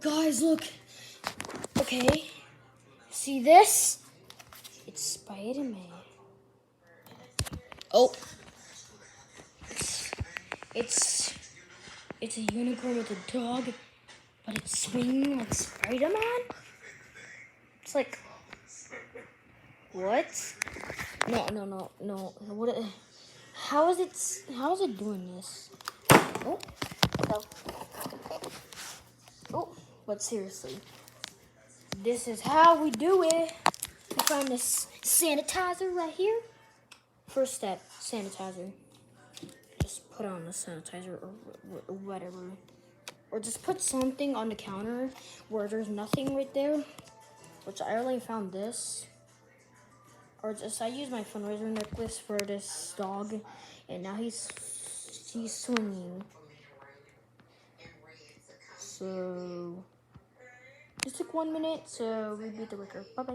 Guys, look. Okay. See this? It's Spider-Man. Oh. It's a unicorn with a dog, but it's swinging like Spider-Man? It's like, what? No. What? How is it doing this? Oh. No. Oh, but seriously, this is how we do it. We find this sanitizer right here. First step, sanitizer. Just put on the sanitizer or whatever. Or just put something on the counter where there's nothing right there. Which I only found this. Or just I use my fundraiser necklace for this dog, and now he's swinging. So just took 1 minute, so we beat the record. Bye bye.